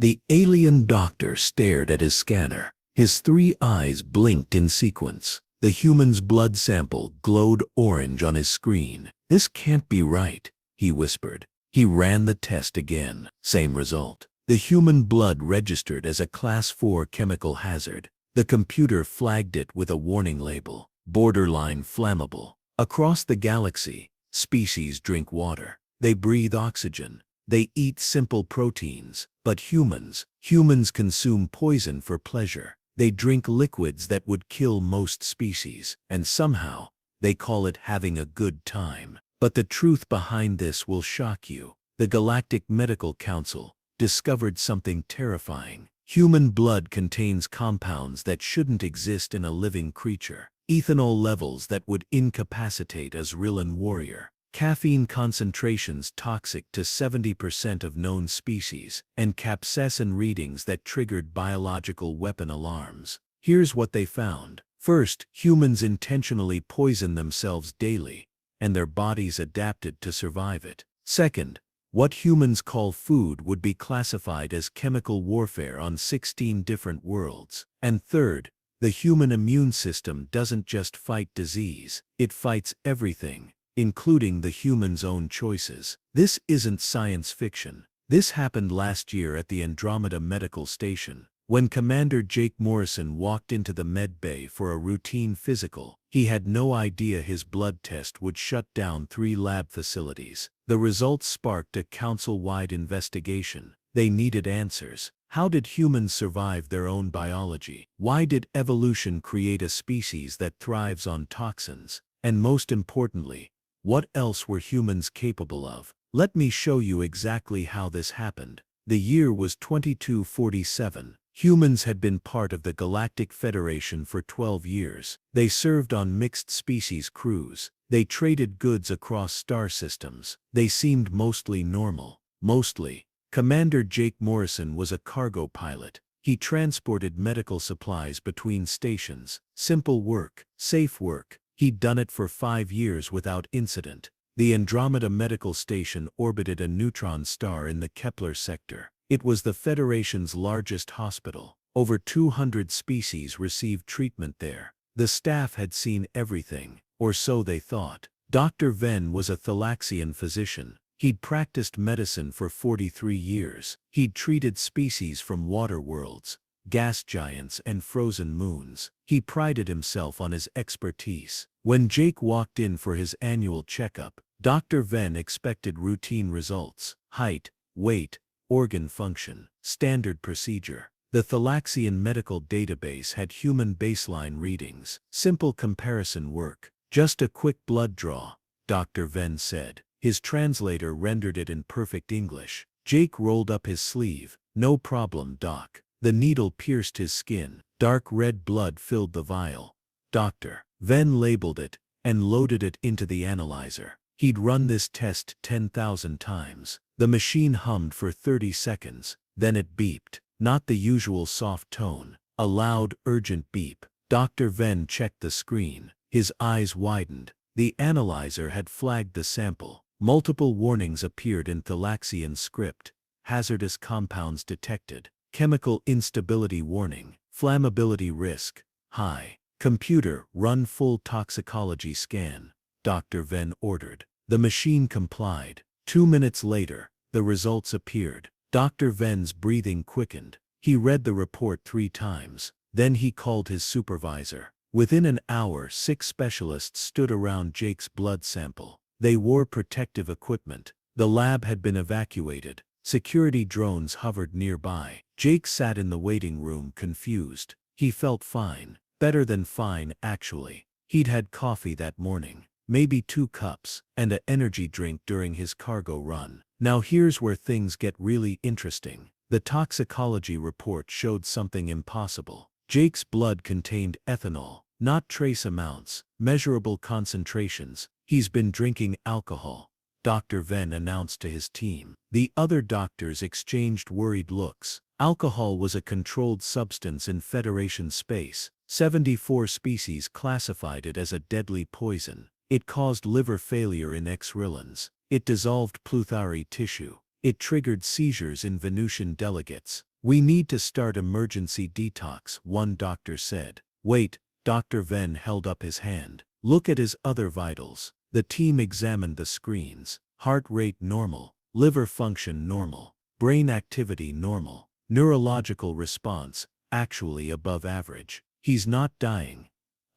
The alien doctor stared at his scanner. His three eyes blinked in sequence. The human's blood sample glowed orange on his screen. "This can't be right," he whispered. He ran the test again. Same result. The human blood registered as a Class 4 chemical hazard. The computer flagged it with a warning label: borderline flammable. Across the galaxy, species drink water. They breathe oxygen. They eat simple proteins. But humans consume poison for pleasure. They drink liquids that would kill most species, and somehow, they call it having a good time. But the truth behind this will shock you. The Galactic Medical Council discovered something terrifying. Human blood contains compounds that shouldn't exist in a living creature. Ethanol levels that would incapacitate a Zrillian warrior. Caffeine concentrations toxic to 70% of known species, and capsaicin readings that triggered biological weapon alarms. Here's what they found. First, humans intentionally poison themselves daily, and their bodies adapted to survive it. Second, what humans call food would be classified as chemical warfare on 16 different worlds. And third, the human immune system doesn't just fight disease, it fights everything, including the human's own choices. This isn't science fiction. This happened last year at the Andromeda Medical Station. When Commander Jake Morrison walked into the med bay for a routine physical, he had no idea his blood test would shut down 3 lab facilities. The results sparked a council-wide investigation. They needed answers. How did humans survive their own biology? Why did evolution create a species that thrives on toxins? And most importantly, what else were humans capable of? Let me show you exactly how this happened. The year was 2247. Humans had been part of the Galactic Federation for 12 years. They served on mixed-species crews. They traded goods across star systems. They seemed mostly normal. Mostly. Commander Jake Morrison was a cargo pilot. He transported medical supplies between stations. Simple work, safe work. He'd done it for 5 years without incident. The Andromeda Medical Station orbited a neutron star in the Kepler sector. It was the Federation's largest hospital. Over 200 species received treatment there. The staff had seen everything, or so they thought. Dr. Venn was a Thalaxian physician. He'd practiced medicine for 43 years. He'd treated species from water worlds, gas giants and frozen moons. He prided himself on his expertise. When Jake walked in for his annual checkup, Dr. Venn expected routine results: height, weight, organ function, standard procedure. The Thalaxian medical database had human baseline readings. Simple comparison work. "Just a quick blood draw," Dr. Venn said. His translator rendered it in perfect English. Jake rolled up his sleeve. "No problem, Doc." The needle pierced his skin. Dark red blood filled the vial. Dr. Venn labeled it and loaded it into the analyzer. He'd run this test 10,000 times. The machine hummed for 30 seconds. Then it beeped. Not the usual soft tone. A loud, urgent beep. Dr. Venn checked the screen. His eyes widened. The analyzer had flagged the sample. Multiple warnings appeared in Thalaxian script. Hazardous compounds detected. Chemical instability warning. Flammability risk high. "Computer, run full toxicology scan," Dr. Venn ordered. The machine complied. 2 minutes later, the results appeared. Dr. Venn's breathing quickened. He read the report 3 times. Then he called his supervisor. Within an hour, 6 specialists stood around Jake's blood sample. They wore protective equipment. The lab had been evacuated. Security drones hovered nearby. Jake sat in the waiting room, confused. He felt fine. Better than fine, actually. He'd had coffee that morning, maybe 2 cups, and an energy drink during his cargo run. Now here's where things get really interesting. The toxicology report showed something impossible. Jake's blood contained ethanol, not trace amounts, measurable concentrations. "He's been drinking alcohol," Dr. Venn announced to his team. The other doctors exchanged worried looks. Alcohol was a controlled substance in Federation space. 74 species classified it as a deadly poison. It caused liver failure in ex-Zrillians. It dissolved pleuthary tissue. It triggered seizures in Venusian delegates. We need to start emergency detox, one doctor said. Wait, Dr. Venn held up his hand. Look at his other vitals. The team examined the screens. Heart rate normal, liver function normal, brain activity normal, neurological response actually above average. He's not dying.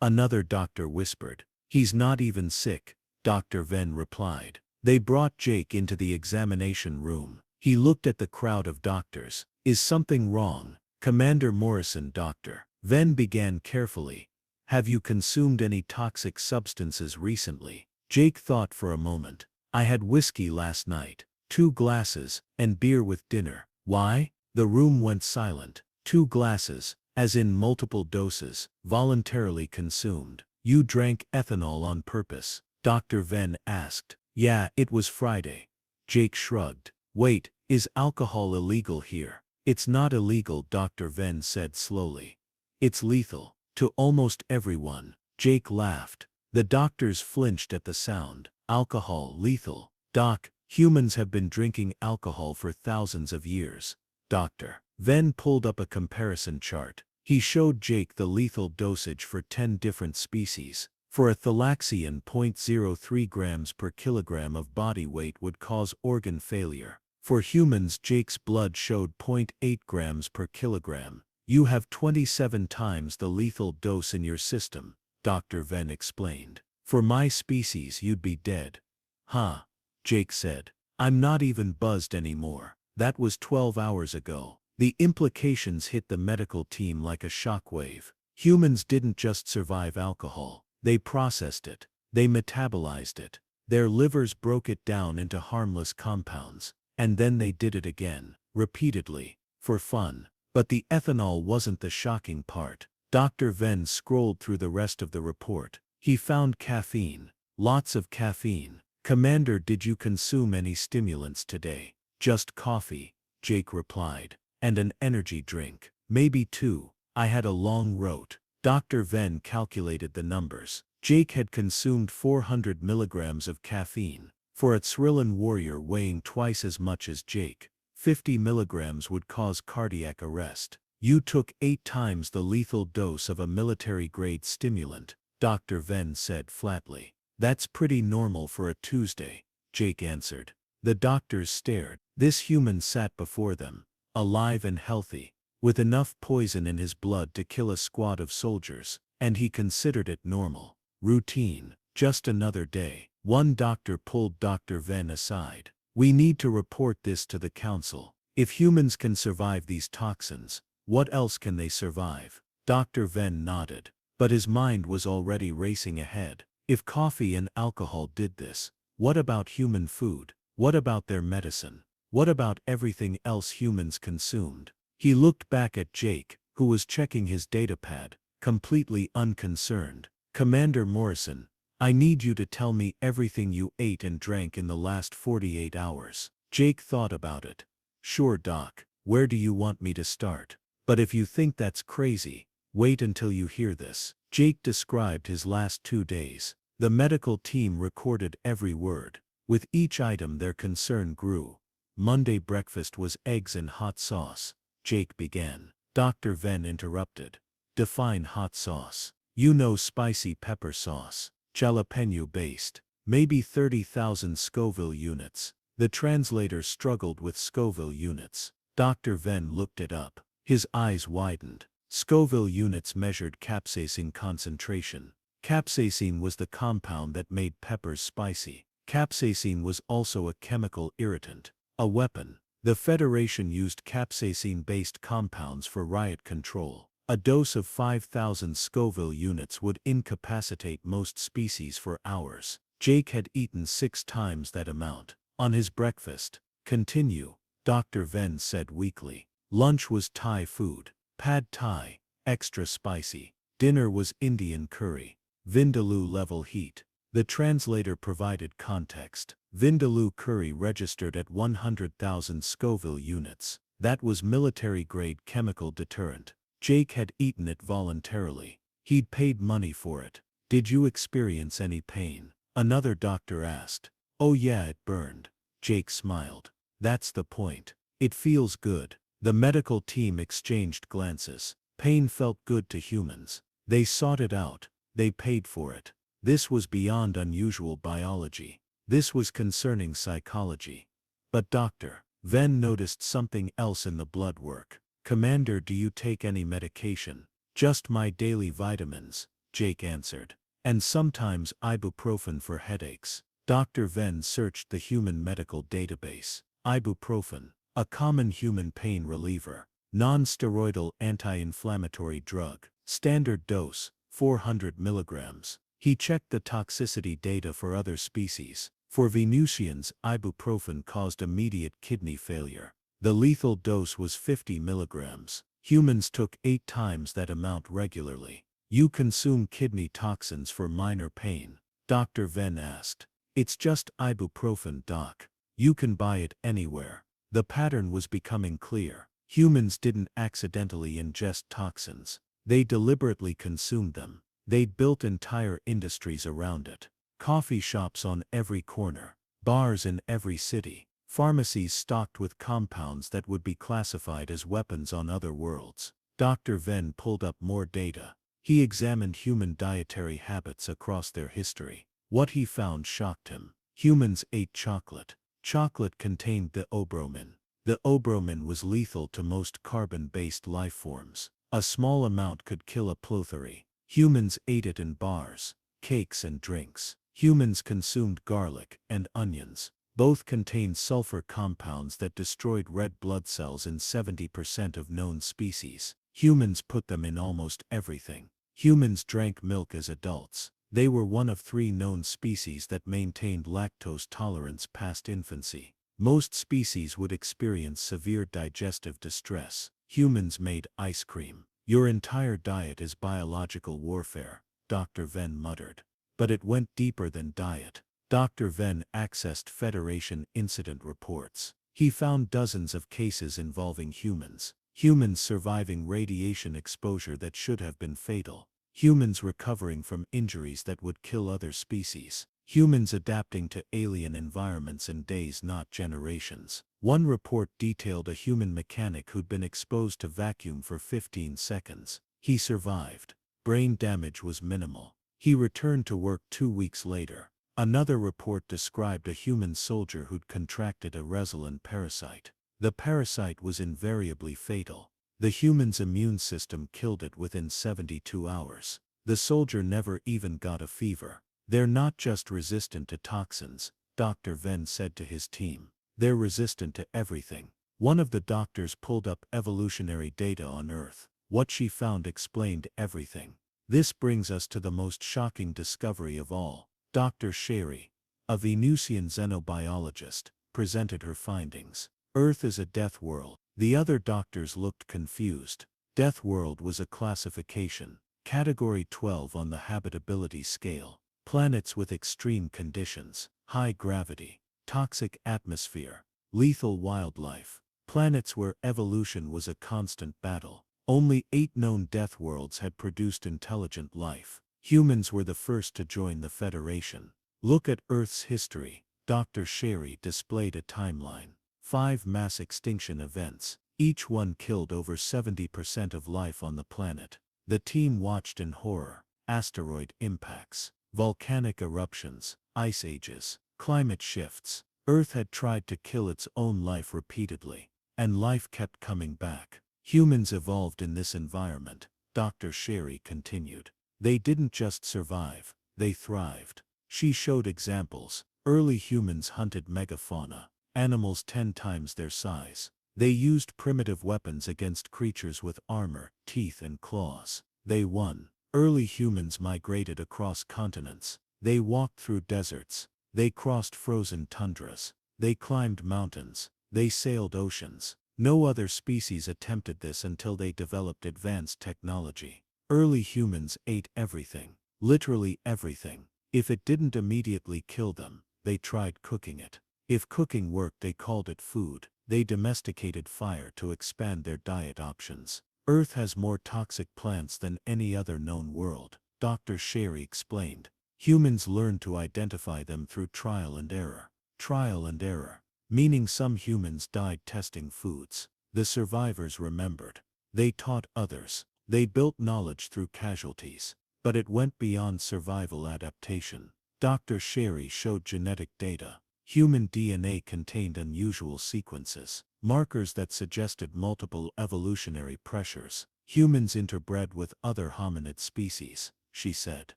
Another doctor whispered. He's not even sick, Dr. Venn replied. They brought Jake into the examination room. He looked at the crowd of doctors. Is something wrong? Commander Morrison, Dr. Venn began carefully. Have you consumed any toxic substances recently? Jake thought for a moment. I had whiskey last night, 2 glasses, and beer with dinner. Why? The room went silent. 2 glasses, as in multiple doses, voluntarily consumed. You drank ethanol on purpose? Dr. Venn asked. Yeah, it was Friday. Jake shrugged. Wait, is alcohol illegal here? It's not illegal, Dr. Venn said slowly. It's lethal. To almost everyone. Jake laughed. The doctors flinched at the sound. Alcohol lethal. Doc, humans have been drinking alcohol for thousands of years. Dr. Venn pulled up a comparison chart. He showed Jake the lethal dosage for 10 different species. For a thalaxian, 0.03 grams per kilogram of body weight would cause organ failure. For humans, Jake's blood showed 0.8 grams per kilogram. You have 27 times the lethal dose in your system, Dr. Venn explained. For my species, you'd be dead. Huh? Jake said. I'm not even buzzed anymore. That was 12 hours ago. The implications hit the medical team like a shockwave. Humans didn't just survive alcohol. They processed it. They metabolized it. Their livers broke it down into harmless compounds. And then they did it again, repeatedly, for fun. But the ethanol wasn't the shocking part. Dr. Venn scrolled through the rest of the report. He found caffeine. Lots of caffeine. Commander, did you consume any stimulants today? Just coffee, Jake replied. And an energy drink. Maybe 2. I had a long rote. Dr. Venn calculated the numbers. Jake had consumed 400 milligrams of caffeine. For a Tsrillan warrior weighing twice as much as Jake, 50 milligrams would cause cardiac arrest. You took 8 times the lethal dose of a military-grade stimulant, Dr. Venn said flatly. That's pretty normal for a Tuesday, Jake answered. The doctors stared. This human sat before them, alive and healthy, with enough poison in his blood to kill a squad of soldiers, and he considered it normal. Routine. Just another day. One doctor pulled Dr. Venn aside. We need to report this to the council. If humans can survive these toxins, what else can they survive? Dr. Venn nodded, but his mind was already racing ahead. If coffee and alcohol did this, what about human food? What about their medicine? What about everything else humans consumed? He looked back at Jake, who was checking his datapad, completely unconcerned. Commander Morrison, I need you to tell me everything you ate and drank in the last 48 hours. Jake thought about it. Sure, Doc. Where do you want me to start? But if you think that's crazy, wait until you hear this. Jake described his last 2 days. The medical team recorded every word. With each item their concern grew. Monday breakfast was eggs and hot sauce. Jake began. Dr. Venn interrupted. Define hot sauce. You know, spicy pepper sauce. Jalapeno-based. Maybe 30,000 Scoville units. The translator struggled with Scoville units. Dr. Venn looked it up. His eyes widened. Scoville units measured capsaicin concentration. Capsaicin was the compound that made peppers spicy. Capsaicin was also a chemical irritant, a weapon. The Federation used capsaicin-based compounds for riot control. A dose of 5,000 Scoville units would incapacitate most species for hours. Jake had eaten 6 times that amount. On his breakfast. Continue, Dr. Venn said weakly. Lunch was Thai food. Pad Thai, extra spicy. Dinner was Indian curry. Vindaloo level heat. The translator provided context. Vindaloo curry registered at 100,000 Scoville units. That was military-grade chemical deterrent. Jake had eaten it voluntarily. He'd paid money for it. Did you experience any pain? Another doctor asked. Oh yeah, it burned. Jake smiled. That's the point. It feels good. The medical team exchanged glances. Pain felt good to humans. They sought it out. They paid for it. This was beyond unusual biology. This was concerning psychology. But Dr. Venn noticed something else in the blood work. "Commander, do you take any medication?" "Just my daily vitamins," Jake answered. "And sometimes ibuprofen for headaches." Dr. Venn searched the human medical database. Ibuprofen, a common human pain reliever, non-steroidal anti-inflammatory drug, standard dose, 400 milligrams. He checked the toxicity data for other species. For Venusians, ibuprofen caused immediate kidney failure. The lethal dose was 50 milligrams. Humans took 8 times that amount regularly. "You consume kidney toxins for minor pain?" Dr. Venn asked. "It's just ibuprofen, doc. You can buy it anywhere." The pattern was becoming clear. Humans didn't accidentally ingest toxins. They deliberately consumed them. They'd built entire industries around it. Coffee shops on every corner, bars in every city, pharmacies stocked with compounds that would be classified as weapons on other worlds. Dr. Venn pulled up more data. He examined human dietary habits across their history. What he found shocked him. Humans ate chocolate. Chocolate contained the obromin. The obromin was lethal to most carbon-based life forms. A small amount could kill a plethora. Humans ate it in bars, cakes and drinks. Humans consumed garlic and onions. Both contained sulfur compounds that destroyed red blood cells in 70% of known species. Humans put them in almost everything. Humans drank milk as adults. They were one of 3 known species that maintained lactose tolerance past infancy. Most species would experience severe digestive distress. Humans made ice cream. "Your entire diet is biological warfare," Dr. Venn muttered. But it went deeper than diet. Dr. Venn accessed Federation incident reports. He found dozens of cases involving humans. Humans surviving radiation exposure that should have been fatal. Humans recovering from injuries that would kill other species. Humans adapting to alien environments in days, not generations. One report detailed a human mechanic who'd been exposed to vacuum for 15 seconds. He survived. Brain damage was minimal. He returned to work 2 weeks later. Another report described a human soldier who'd contracted a resilient parasite. The parasite was invariably fatal. The human's immune system killed it within 72 hours. The soldier never even got a fever. "They're not just resistant to toxins," Dr. Venn said to his team. "They're resistant to everything." One of the doctors pulled up evolutionary data on Earth. What she found explained everything. "This brings us to the most shocking discovery of all." Dr. Sherry, a Venusian xenobiologist, presented her findings. "Earth is a death world." The other doctors looked confused. Death world was a classification. Category 12 on the habitability scale. Planets with extreme conditions, high gravity, toxic atmosphere, lethal wildlife. Planets where evolution was a constant battle. Only 8 known death worlds had produced intelligent life. Humans were the first to join the Federation. "Look at Earth's history." Dr. Sherry displayed a timeline. 5 mass extinction events. Each one killed over 70% of life on the planet. The team watched in horror. Asteroid impacts, volcanic eruptions, ice ages, climate shifts. Earth had tried to kill its own life repeatedly, and life kept coming back. "Humans evolved in this environment," Dr. Sherry continued. "They didn't just survive, they thrived." She showed examples. Early humans hunted megafauna, animals 10 times their size. They used primitive weapons against creatures with armor, teeth and claws. They won. Early humans migrated across continents. They walked through deserts. They crossed frozen tundras. They climbed mountains. They sailed oceans. No other species attempted this until they developed advanced technology. Early humans ate everything. Literally everything. If it didn't immediately kill them, they tried cooking it. If cooking worked, they called it food. They domesticated fire to expand their diet options. "Earth has more toxic plants than any other known world," Dr. Sherry explained. "Humans learned to identify them through trial and error." Trial and error. Meaning some humans died testing foods. The survivors remembered. They taught others. They built knowledge through casualties. But it went beyond survival adaptation. Dr. Sherry showed genetic data. Human DNA contained unusual sequences, markers that suggested multiple evolutionary pressures. Humans interbred with other hominid species, she said.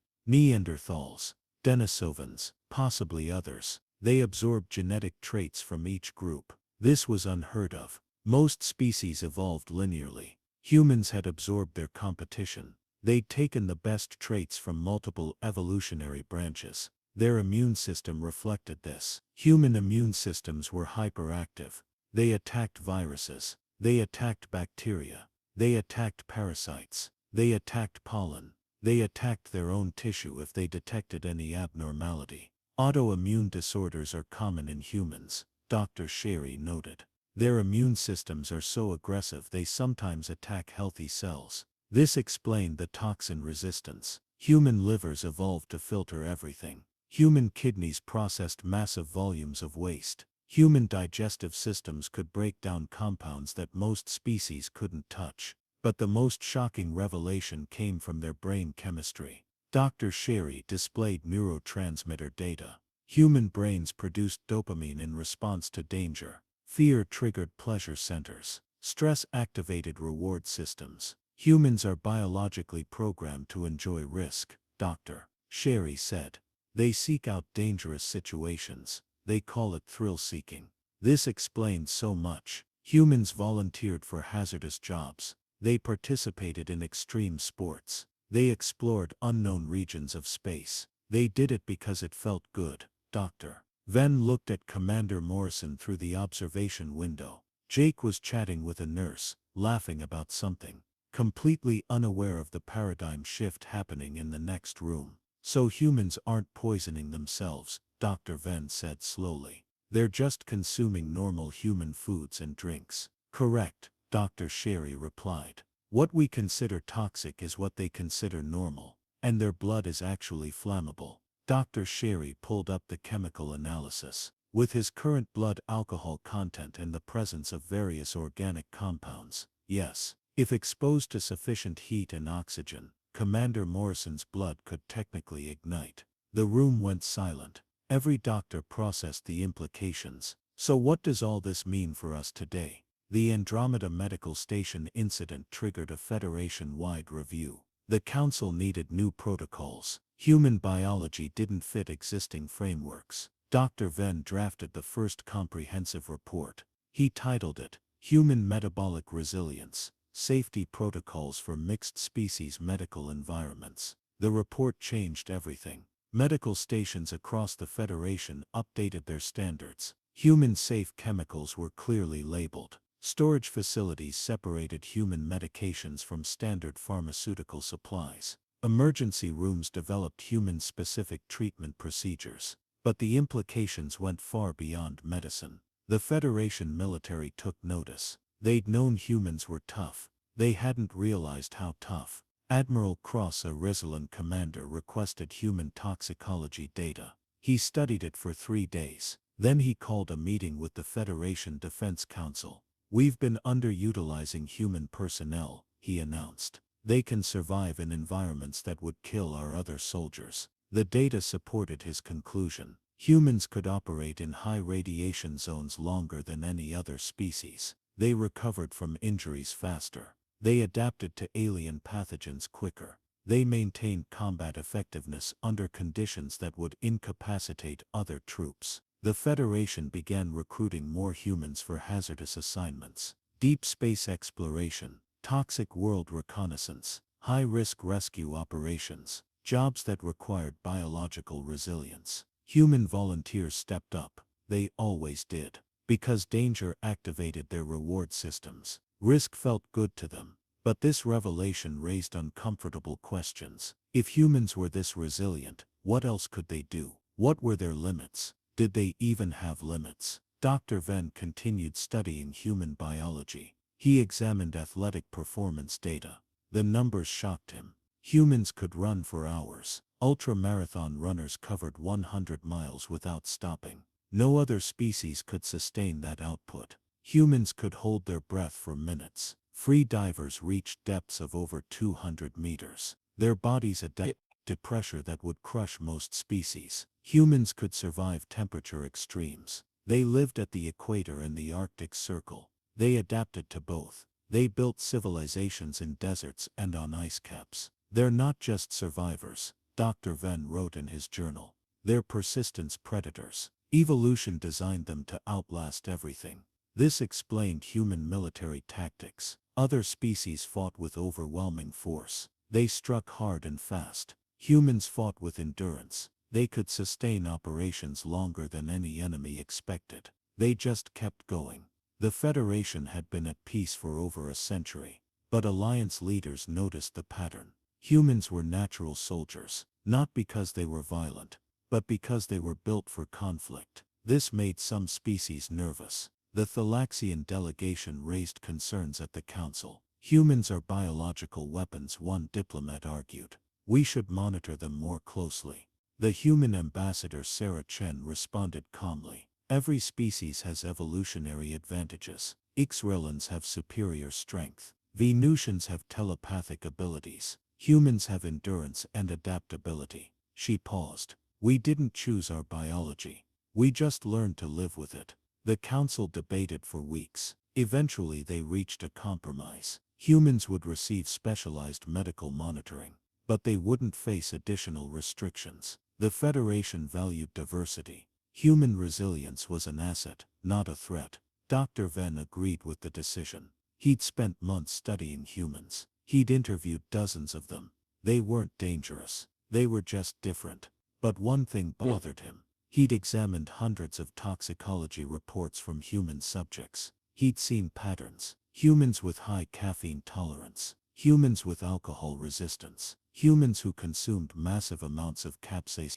Neanderthals, Denisovans, possibly others. They absorbed genetic traits from each group. This was unheard of. Most species evolved linearly. Humans had absorbed their competition. They'd taken the best traits from multiple evolutionary branches. Their immune system reflected this. Human immune systems were hyperactive. They attacked viruses. They attacked bacteria. They attacked parasites. They attacked pollen. They attacked their own tissue if they detected any abnormality. Autoimmune disorders are common in humans, Dr. Sherry noted. Their immune systems are so aggressive they sometimes attack healthy cells. This explained the toxin resistance. Human livers evolved to filter everything. Human kidneys processed massive volumes of waste. Human digestive systems could break down compounds that most species couldn't touch. But the most shocking revelation came from their brain chemistry. Dr. Sherry displayed neurotransmitter data. Human brains produced dopamine in response to danger. Fear triggered pleasure centers. Stress activated reward systems. Humans are biologically programmed to enjoy risk, Dr. Sherry said. They seek out dangerous situations. They call it thrill-seeking. This explains so much. Humans volunteered for hazardous jobs. They participated in extreme sports. They explored unknown regions of space. They did it because it felt good, Dr. Venn looked at Commander Morrison through the observation window. Jake was chatting with a nurse, laughing about something, completely unaware of the paradigm shift happening in the next room. So humans aren't poisoning themselves, Dr. Venn said slowly. They're just consuming normal human foods and drinks. Correct, Dr. Sherry replied. What we consider toxic is what they consider normal, and their blood is actually flammable. Dr. Sherry pulled up the chemical analysis. With his current blood alcohol content and the presence of various organic compounds, yes, if exposed to sufficient heat and oxygen, Commander Morrison's blood could technically ignite. The room went silent. Every doctor processed the implications. So what does all this mean for us today? The Andromeda Medical Station incident triggered a Federation-wide review. The Council needed new protocols. Human biology didn't fit existing frameworks. Dr. Venn drafted the first comprehensive report. He titled it, Human Metabolic Resilience, Safety Protocols for Mixed Species Medical Environments. The report changed everything. Medical stations across the Federation updated their standards. Human-safe chemicals were clearly labeled. Storage facilities separated human medications from standard pharmaceutical supplies. Emergency rooms developed human-specific treatment procedures. But the implications went far beyond medicine. The Federation military took notice. They'd known humans were tough. They hadn't realized how tough. Admiral Cross, a Rizzalan commander, requested human toxicology data. He studied it for 3 days. Then he called a meeting with the Federation Defense Council. We've been underutilizing human personnel, he announced. They can survive in environments that would kill our other soldiers. The data supported his conclusion. Humans could operate in high radiation zones longer than any other species. They recovered from injuries faster. They adapted to alien pathogens quicker. They maintained combat effectiveness under conditions that would incapacitate other troops. The Federation began recruiting more humans for hazardous assignments. Deep space exploration, toxic world reconnaissance, high-risk rescue operations, jobs that required biological resilience. Human volunteers stepped up. They always did. Because danger activated their reward systems. Risk felt good to them. But this revelation raised uncomfortable questions. If humans were this resilient, what else could they do? What were their limits? Did they even have limits? Dr. Venn continued studying human biology. He examined athletic performance data. The numbers shocked him. Humans could run for hours. Ultra-marathon runners covered 100 miles without stopping. No other species could sustain that output. Humans could hold their breath for minutes. Free divers reached depths of over 200 meters. Their bodies adapted to pressure that would crush most species. Humans could survive temperature extremes. They lived at the equator and the Arctic Circle. They adapted to both. They built civilizations in deserts and on ice caps. They're not just survivors, Dr. Venn wrote in his journal. They're persistence predators. Evolution designed them to outlast everything. This explained human military tactics. Other species fought with overwhelming force. They struck hard and fast. Humans fought with endurance. They could sustain operations longer than any enemy expected. They just kept going. The Federation had been at peace for over a century. But Alliance leaders noticed the pattern. Humans were natural soldiers, not because they were violent, but because they were built for conflict. This made some species nervous. The Thalaxian delegation raised concerns at the council. Humans are biological weapons, one diplomat argued. We should monitor them more closely. The human ambassador Sarah Chen responded calmly. Every species has evolutionary advantages. Ixrelans have superior strength. Venusians have telepathic abilities. Humans have endurance and adaptability. She paused. We didn't choose our biology. We just learned to live with it. The council debated for weeks. Eventually they reached a compromise. Humans would receive specialized medical monitoring, but they wouldn't face additional restrictions. The Federation valued diversity. Human resilience was an asset, not a threat. Dr. Venn agreed with the decision. He'd spent months studying humans. He'd interviewed dozens of them. They weren't dangerous. They were just different. But one thing bothered him. He'd examined hundreds of toxicology reports from human subjects. He'd seen patterns. Humans with high caffeine tolerance. Humans with alcohol resistance. Humans who consumed massive amounts of capsaicin.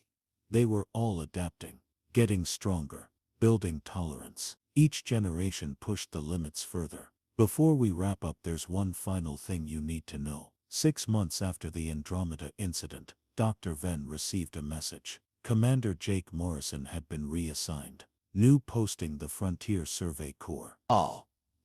They were all adapting, getting stronger, building tolerance. Each generation pushed the limits further. Before we wrap up, there's one final thing you need to know. 6 months after the Andromeda incident, Dr. Venn received a message. Commander Jake Morrison had been reassigned. New posting: the Frontier Survey Corps.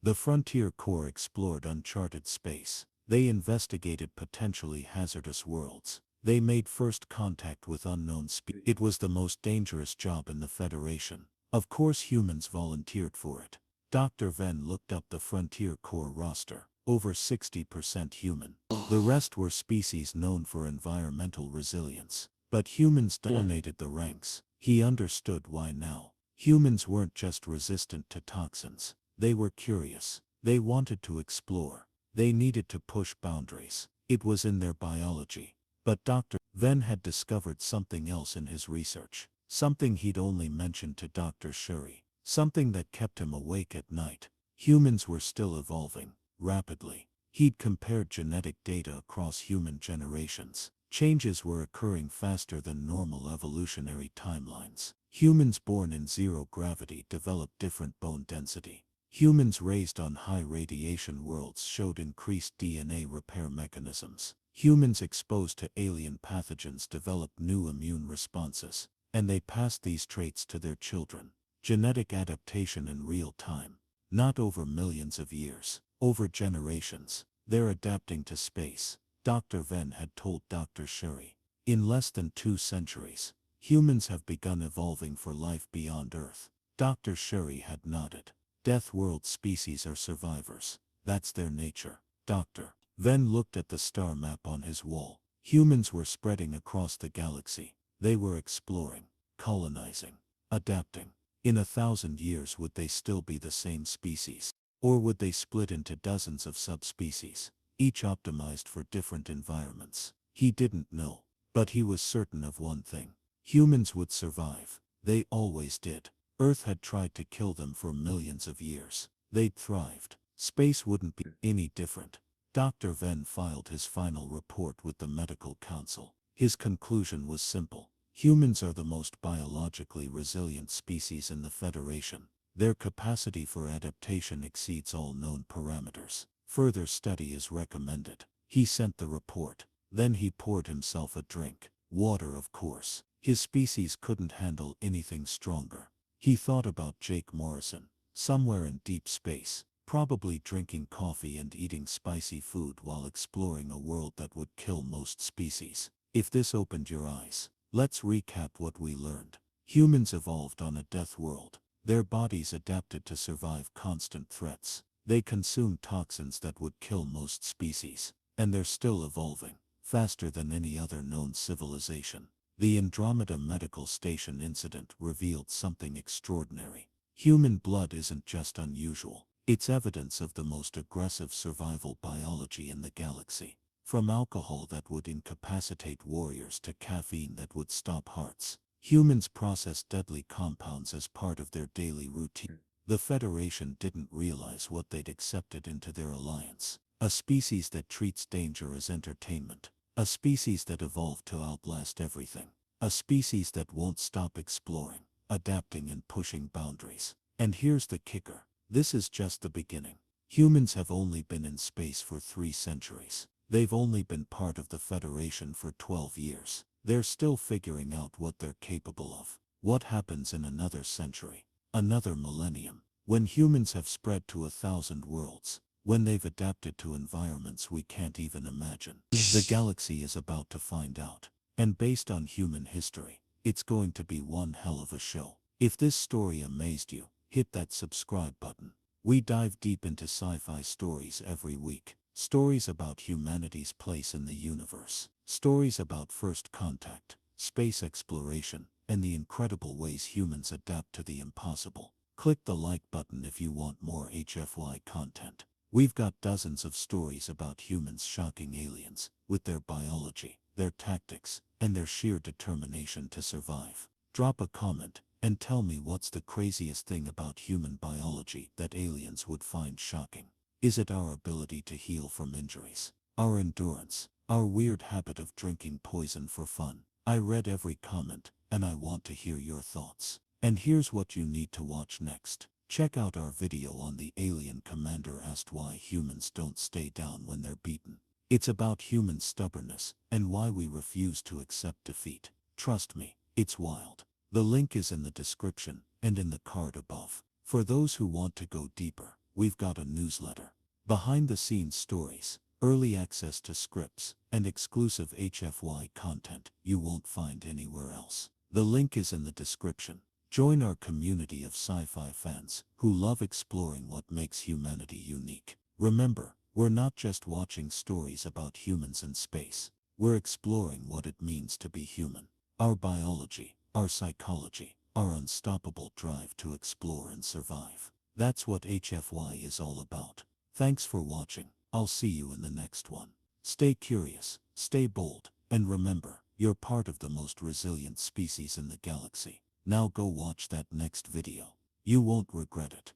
The Frontier Corps explored uncharted space. They investigated potentially hazardous worlds. They made first contact with unknown species. It was the most dangerous job in the Federation. Of course humans volunteered for it. Dr. Venn looked up the Frontier Corps roster. Over 60% human. The rest were species known for environmental resilience. But humans dominated the ranks. He understood why now. Humans weren't just resistant to toxins. They were curious. They wanted to explore. They needed to push boundaries. It was in their biology. But Dr. Venn had discovered something else in his research. Something he'd only mentioned to Dr. Shuri. Something that kept him awake at night. Humans were still evolving, rapidly. He'd compared genetic data across human generations. Changes were occurring faster than normal evolutionary timelines. Humans born in zero gravity developed different bone density. Humans raised on high radiation worlds showed increased DNA repair mechanisms. Humans exposed to alien pathogens developed new immune responses, and they passed these traits to their children. Genetic adaptation in real time. Not over millions of years, over generations. They're adapting to space, Dr. Venn had told Dr. Shuri. In less than 2 centuries, humans have begun evolving for life beyond Earth. Dr. Shuri had nodded. Death World species are survivors. That's their nature. Dr. Venn looked at the star map on his wall. Humans were spreading across the galaxy. They were exploring, colonizing, adapting. In 1,000 years, would they still be the same species? Or would they split into dozens of subspecies, each optimized for different environments? He didn't know. But he was certain of one thing. Humans would survive. They always did. Earth had tried to kill them for millions of years. They'd thrived. Space wouldn't be any different. Dr. Venn filed his final report with the medical council. His conclusion was simple. Humans are the most biologically resilient species in the Federation. Their capacity for adaptation exceeds all known parameters. Further study is recommended. He sent the report. Then he poured himself a drink. Water, of course. His species couldn't handle anything stronger. He thought about Jake Morrison. somewhere in deep space, probably drinking coffee and eating spicy food while exploring a world that would kill most species. If this opened your eyes, let's recap what we learned. Humans evolved on a death world. Their bodies adapted to survive constant threats. They consumed toxins that would kill most species. And they're still evolving, faster than any other known civilization. The Andromeda Medical Station incident revealed something extraordinary. Human blood isn't just unusual. It's evidence of the most aggressive survival biology in the galaxy. From alcohol that would incapacitate warriors to caffeine that would stop hearts, humans process deadly compounds as part of their daily routine. The Federation didn't realize what they'd accepted into their alliance. A species that treats danger as entertainment. A species that evolved to outlast everything. A species that won't stop exploring, adapting and pushing boundaries. And here's the kicker. This is just the beginning. Humans have only been in space for 3 centuries. They've only been part of the Federation for 12 years. They're still figuring out what they're capable of. What happens in another century? Another millennium? When humans have spread to 1,000 worlds? When they've adapted to environments we can't even imagine? The galaxy is about to find out. And based on human history, it's going to be one hell of a show. If this story amazed you, hit that subscribe button. We dive deep into sci-fi stories every week. Stories about humanity's place in the universe. Stories about first contact, space exploration, and the incredible ways humans adapt to the impossible. Click the like button if you want more HFY content. We've got dozens of stories about humans shocking aliens, with their biology, their tactics, and their sheer determination to survive. Drop a comment, and tell me what's the craziest thing about human biology that aliens would find shocking. Is it our ability to heal from injuries? Our endurance? Our weird habit of drinking poison for fun? I read every comment, and I want to hear your thoughts. And here's what you need to watch next. Check out our video on the alien commander asked why humans don't stay down when they're beaten. It's about human stubbornness, and why we refuse to accept defeat. Trust me, it's wild. The link is in the description, and in the card above. For those who want to go deeper, we've got a newsletter. Behind-the-scenes stories, early access to scripts, and exclusive HFY content you won't find anywhere else. The link is in the description. Join our community of sci-fi fans who love exploring what makes humanity unique. Remember, we're not just watching stories about humans in space. We're exploring what it means to be human. Our biology, our psychology, our unstoppable drive to explore and survive. That's what HFY is all about. Thanks for watching. I'll see you in the next one. Stay curious, stay bold, and remember, you're part of the most resilient species in the galaxy. Now go watch that next video. You won't regret it.